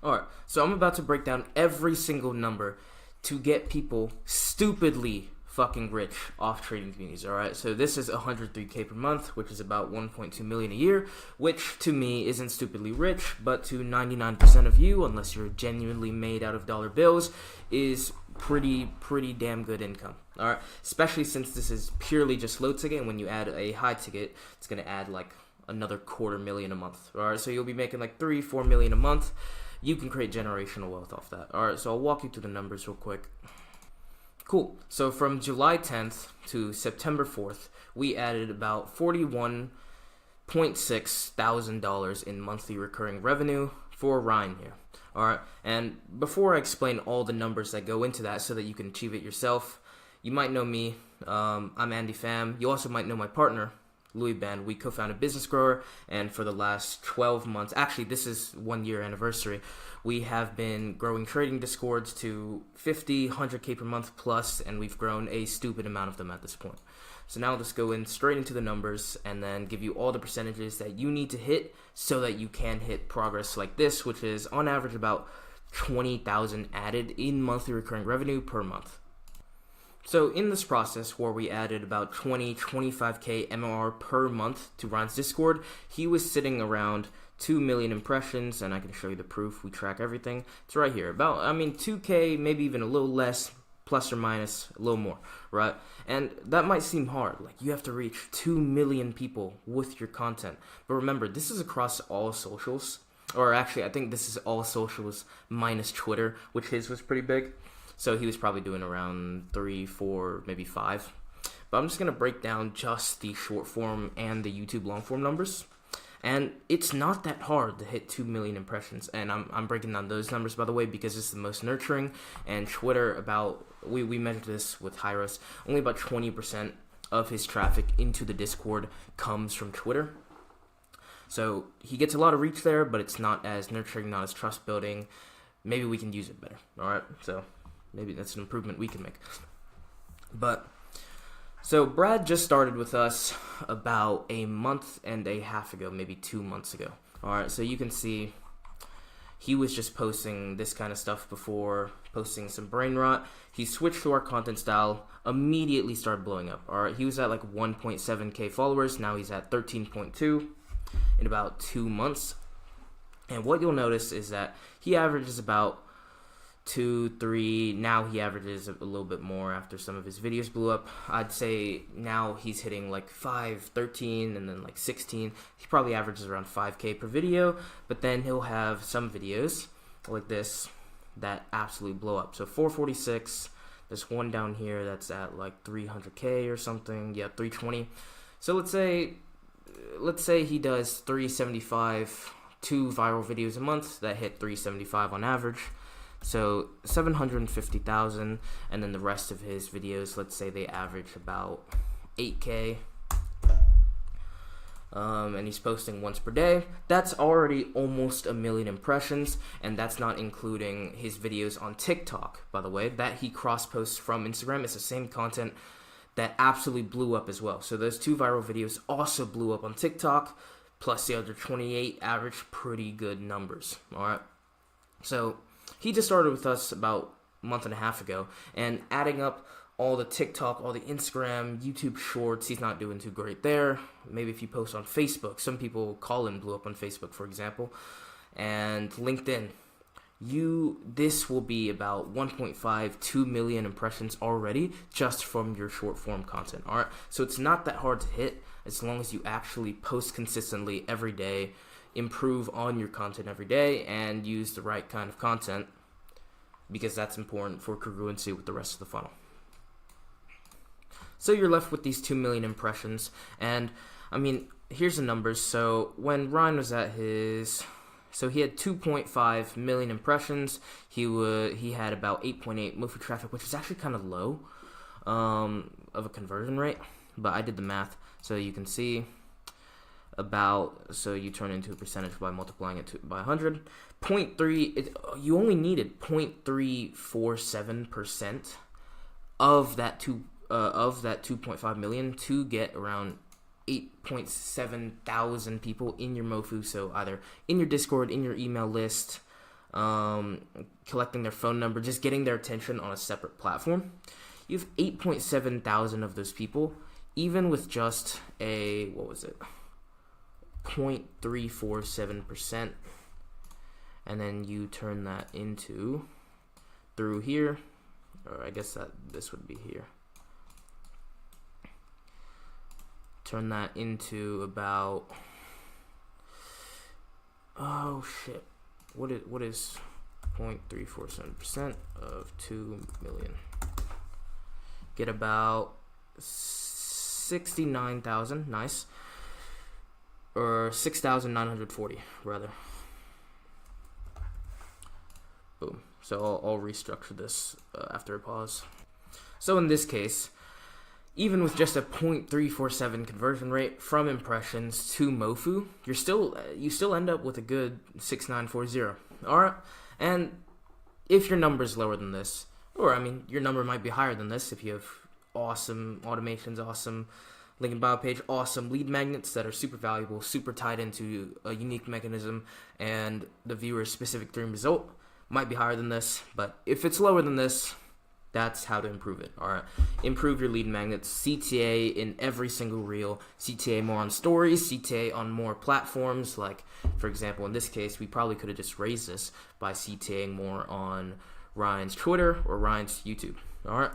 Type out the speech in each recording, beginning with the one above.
Alright, so I'm about to break down every single number to get people stupidly fucking rich off trading communities, alright? So this is 103k per month, which is about 1.2 million a year, which to me isn't stupidly rich, but to 99% of you, unless you're genuinely made out of dollar bills, is pretty damn good income. Alright, especially since this is purely just low ticket, and when you add a high ticket, it's gonna add like another $250,000 a month. Alright, so you'll be making like 3-4 million a month. You can create generational wealth off that. Alright, so I'll walk you through the numbers real quick. Cool. So from July 10th to September 4th, we added about $41.6 thousand in monthly recurring revenue for Ryan here. Alright, and before I explain all the numbers that go into that so that you can achieve it yourself, you might know me. I'm Andy Pham. You also might know my partner, Louis Band. We co-founded Business Grower, and for the last 12 months, actually this is 1 year anniversary, we have been growing trading discords to 50, 100k per month plus, and we've grown a stupid amount of them at this point. So now let's go in straight into the numbers and then give you all the percentages that you need to hit so that you can hit progress like this, which is on average about 20,000 added in monthly recurring revenue per month. So in this process where we added about 25k MRR per month to Ryan's Discord, he was sitting around 2 million impressions, and I can show you the proof. We track everything. It's right here. 2k, maybe even a little less, plus or minus a little more, right? And that might seem hard. Like, you have to reach 2 million people with your content. But remember, this is across all socials. Or actually, I think this is all socials minus Twitter, which his was pretty big. So he was probably doing around 3, 4, maybe 5. But I'm just going to break down just the short form and the YouTube long form numbers. And it's not that hard to hit 2 million impressions. And I'm breaking down those numbers, by the way, because it's the most nurturing. And Twitter, we measured this with Hyros, only about 20% of his traffic into the Discord comes from Twitter. So he gets a lot of reach there, but it's not as nurturing, not as trust building. Maybe we can use it better. All right, so maybe that's an improvement we can make. So Brad just started with us about a month and a half ago, maybe 2 months ago. All right, so you can see he was just posting this kind of stuff before, posting some brain rot. He switched to our content style, immediately started blowing up. All right, he was at like 1.7k followers. Now he's at 13.2 in about 2 months. And what you'll notice is that he averages about 2, 3, now he averages a little bit more after some of his videos blew up. I'd say now he's hitting like 5, 13, and then like 16. He probably averages around 5k per video, but then he'll have some videos like this that absolutely blow up. So 446, there's one down here that's at like 300k or something. Yeah, 320. So let's say he does 375, 2 viral videos a month that hit 375 on average. So 750,000, and then the rest of his videos, let's say they average about 8k, and he's posting once per day. That's already almost 1 million impressions, and that's not including his videos on TikTok, by the way, that he cross-posts from Instagram. It's the same content that absolutely blew up as well. So those 2 viral videos also blew up on TikTok, plus the other 28 average pretty good numbers, all right? So he just started with us about a month and a half ago, and adding up all the TikTok, all the Instagram, YouTube Shorts, he's not doing too great there. Maybe if you post on Facebook, some people call him blew up on Facebook, for example, and LinkedIn. This will be about 1.5, 2 million impressions already just from your short form content. All right, so it's not that hard to hit as long as you actually post consistently every day, improve on your content every day, and use the right kind of content, because that's important for congruency with the rest of the funnel. So you're left with these 2 million impressions, and I mean, here's the numbers. So when Ryan was at so he had 2.5 million impressions. He had about 8.8 Mofu traffic, which is actually kind of low of a conversion rate, but I did the math, so you can see so you turn into a percentage by multiplying it by 100. 0.3, you only needed 0.347% of that 2.5 million to get around 8.7 thousand people in your Mofu. So either in your Discord, in your email list, collecting their phone number, just getting their attention on a separate platform. You have 8.7 thousand of those people, even with just a, 0.347%, and then you turn that into, through here, or I guess that this would be here. Turn that into about, oh shit, what is 0.347% of 2 million? Get about 69,000, nice, or 6,940 rather. Boom. So I'll restructure this after a pause. So in this case, even with just a 0.347 conversion rate from impressions to Mofu, you still end up with a good 6,940. All right, and if your number is lower than this, or I mean your number might be higher than this if you have awesome automations, awesome link in bio page, awesome lead magnets that are super valuable, super tied into a unique mechanism, and the viewer's specific dream result might be higher than this. But if it's lower than this, that's how to improve it. All right, improve your lead magnets, CTA in every single reel, CTA more on stories, CTA on more platforms. Like for example, in this case, we probably could have just raised this by CTAing more on Ryan's Twitter or Ryan's YouTube. All right,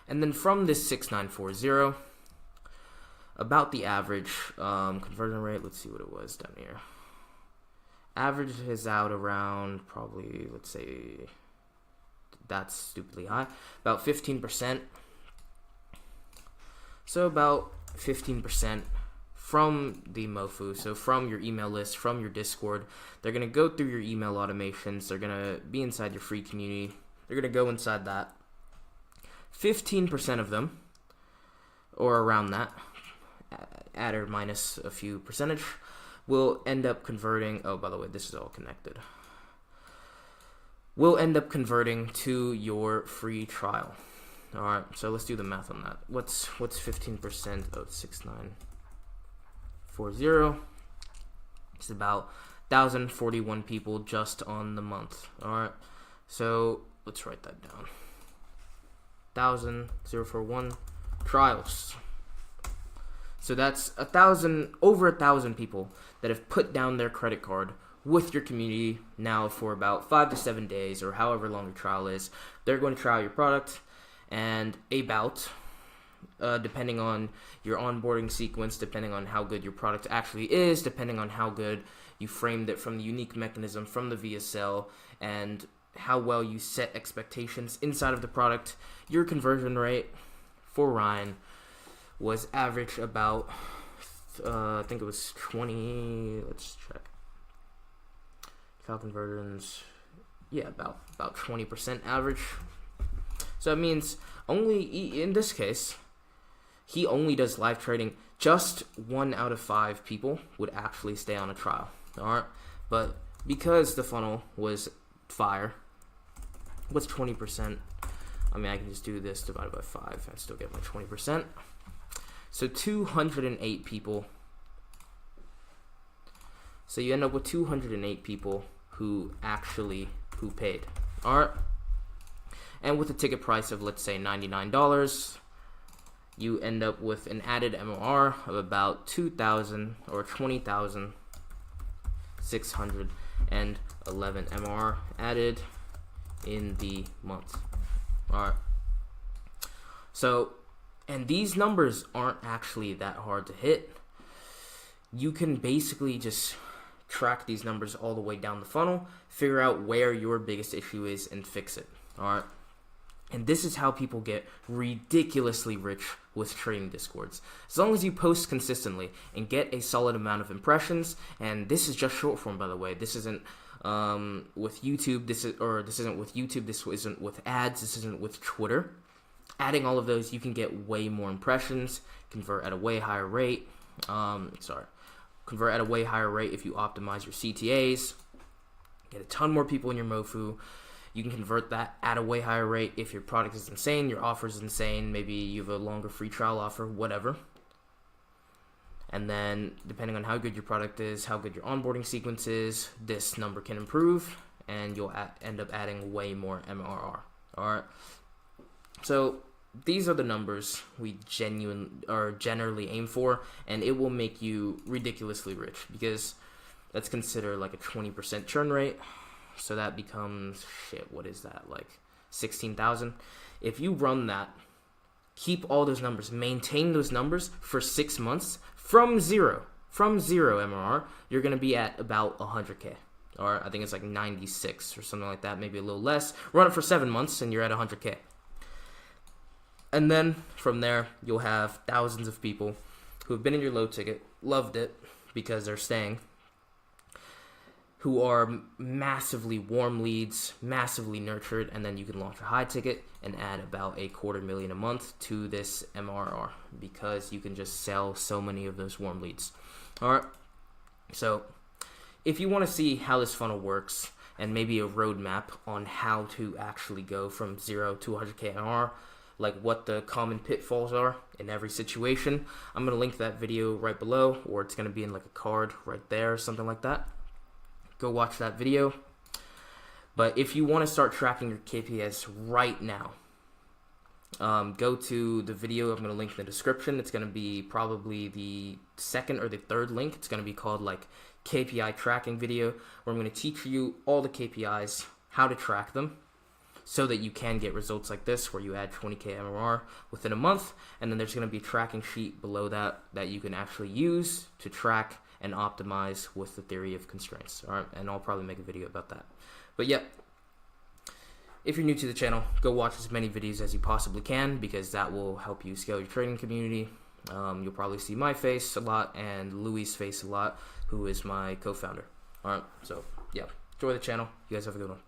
and then from this 6,940, about the average conversion rate. Let's see what it was down here. Average is out around probably, let's say, that's stupidly high, about 15%. So about 15% from the Mofu, so from your email list, from your Discord. They're going to go through your email automations. They're going to be inside your free community. They're going to go inside that. 15% of them, or around that, add or minus a few percentage, will end up converting. Oh, by the way, this is all connected. Will end up converting to your free trial. All right, so let's do the math on that. What's 15% of 6,940? It's about 1,041 people just on the month. All right, so let's write that down. 1,041 trials. So that's over 1,000 people that have put down their credit card with your community now for about 5 to 7 days, or however long your trial is. They're going to try your product, and depending on your onboarding sequence, depending on how good your product actually is, depending on how good you framed it from the unique mechanism from the VSL, and how well you set expectations inside of the product, your conversion rate for Ryan was average about, I think it was 20, let's check. Cal conversions, yeah, about 20% average. So it means only, in this case, he only does live trading. Just 1 out of 5 people would actually stay on a trial. All right, but because the funnel was fire, what's 20%? I mean, I can just do this divided by 5 and still get my 20%. So 208 people. So you end up with 208 people who paid. All right. And with a ticket price of, let's say, $99, you end up with an added MOR of about 2,000 or 20,611 MOR added in the month. All right. So, and these numbers aren't actually that hard to hit. You can basically just track these numbers all the way down the funnel, figure out where your biggest issue is, and fix it. All right. And this is how people get ridiculously rich with trading discords. As long as you post consistently and get a solid amount of impressions, and this is just short form, by the way. This isn't with YouTube. This isn't with YouTube. This isn't with ads. This isn't with Twitter. Adding all of those, you can get way more impressions, convert at a way higher rate. Convert at a way higher rate if you optimize your CTAs. Get a ton more people in your Mofu. You can convert that at a way higher rate if your product is insane, your offer is insane, maybe you have a longer free trial offer, whatever. And then depending on how good your product is, how good your onboarding sequence is, this number can improve, and you'll end up adding way more MRR. All right. So these are the numbers we generally aim for, and it will make you ridiculously rich, because let's consider like a 20% churn rate. So that becomes, what is that, like 16,000? If you run that, keep all those numbers, maintain those numbers for 6 months from zero MRR, you're going to be at about 100K. Or I think it's like 96 or something like that, maybe a little less. Run it for 7 months and you're at 100K. And then from there, you'll have thousands of people who have been in your low ticket, loved it because they're staying, who are massively warm leads, massively nurtured, and then you can launch a high ticket and add about $250,000 a month to this MRR, because you can just sell so many of those warm leads. All right. So if you want to see how this funnel works and maybe a roadmap on how to actually go from 0 to 100K MRR, like what the common pitfalls are in every situation, I'm going to link that video right below, or it's going to be in like a card right there or something like that. Go watch that video. But if you want to start tracking your KPIs right now, go to the video I'm going to link in the description. It's going to be probably the second or the third link. It's going to be called like KPI tracking video, where I'm going to teach you all the KPIs, how to track them, so that you can get results like this, where you add 20K MRR within a month. And then there's going to be a tracking sheet below that you can actually use to track and optimize with the theory of constraints. All right, and I'll probably make a video about that. But yeah, if you're new to the channel, go watch as many videos as you possibly can, because that will help you scale your trading community. You'll probably see my face a lot and Louis' face a lot, who is my co-founder. All right, so yeah, enjoy the channel. You guys have a good one.